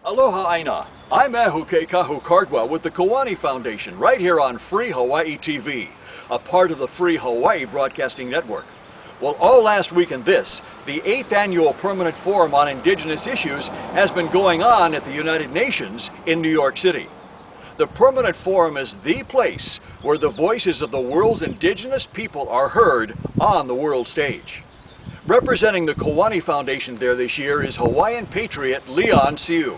Aloha Aina. I'm Ahuke Kahu Cardwell with the Kiwani Foundation right here on Free Hawaii TV, a part of the Free Hawaii Broadcasting Network. Well, all last week and this, the 8th Annual Permanent Forum on Indigenous Issues has been going on at the United Nations in New York City. The Permanent Forum is the place where the voices of the world's indigenous people are heard on the world stage. Representing the Kiwani Foundation there this year is Hawaiian patriot Leon Siu.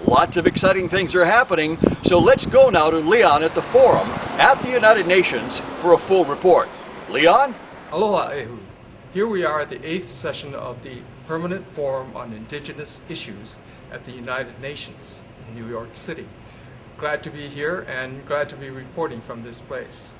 Lots of exciting things are happening, so let's go now to Leon at the forum at the United Nations for a full report. Leon? Aloha Ehu. Here we are at the 8th session of the Permanent Forum on Indigenous Issues at the United Nations in New York City. Glad to be here and glad to be reporting from this place.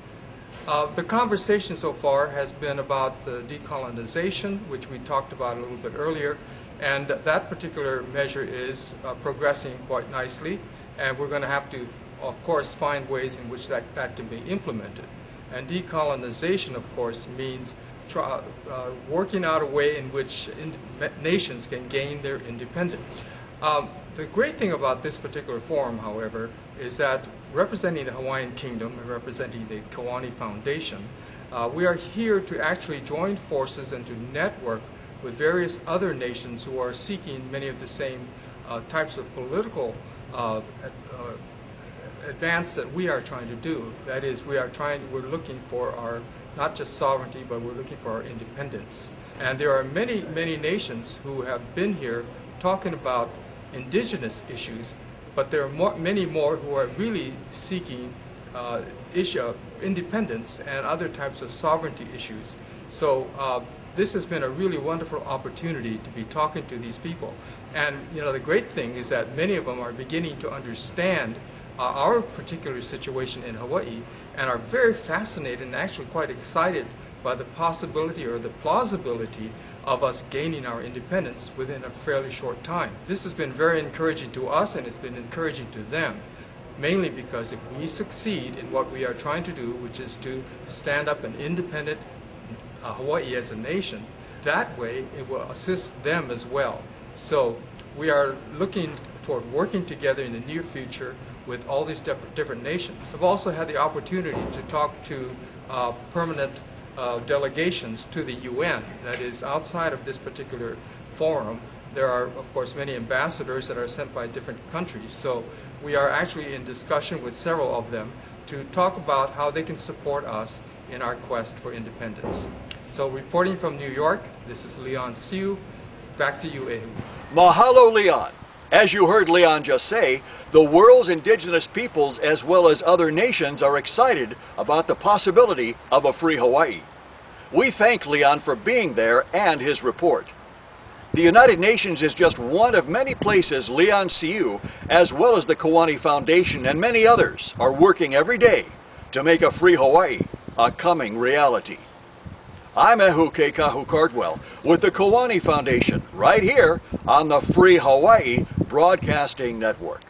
The conversation so far has been about the decolonization, which we talked about a little bit earlier, and that particular measure is progressing quite nicely, and we're going to have to, of course, find ways in which that can be implemented. And decolonization, of course, means working out a way in which nations can gain their independence. The great thing about this particular forum, however, is that representing the Hawaiian Kingdom and representing the Kiwani Foundation, we are here to actually join forces and to network with various other nations who are seeking many of the same types of political advance that we are trying to do. That is, we're looking for our not just sovereignty, but we're looking for our independence. And there are many, many nations who have been here talking about indigenous issues, but there are many more who are really seeking independence and other types of sovereignty issues. So this has been a really wonderful opportunity to be talking to these people. And the great thing is that many of them are beginning to understand our particular situation in Hawaii and are very fascinated and actually quite excited by the possibility or the plausibility of us gaining our independence within a fairly short time. This has been very encouraging to us, and it's been encouraging to them, mainly because if we succeed in what we are trying to do, which is to stand up an independent Hawaii as a nation, that way it will assist them as well. So we are looking for working together in the near future with all these different nations. I've also had the opportunity to talk to permanent delegations to the UN, that is outside of this particular forum. There are, of course, many ambassadors that are sent by different countries. So we are actually in discussion with several of them to talk about how they can support us in our quest for independence. So reporting from New York, this is Leon Siu. Back to you, Ehu. Mahalo, Leon. As you heard Leon just say, the world's indigenous peoples as well as other nations are excited about the possibility of a free Hawaii. We thank Leon for being there and his report. The United Nations is just one of many places Leon Siu, as well as the Kiwani Foundation and many others, are working every day to make a free Hawaii a coming reality. I'm Ahuke Kahu Cardwell with the Kiwani Foundation right here on the Free Hawaii Broadcasting Network.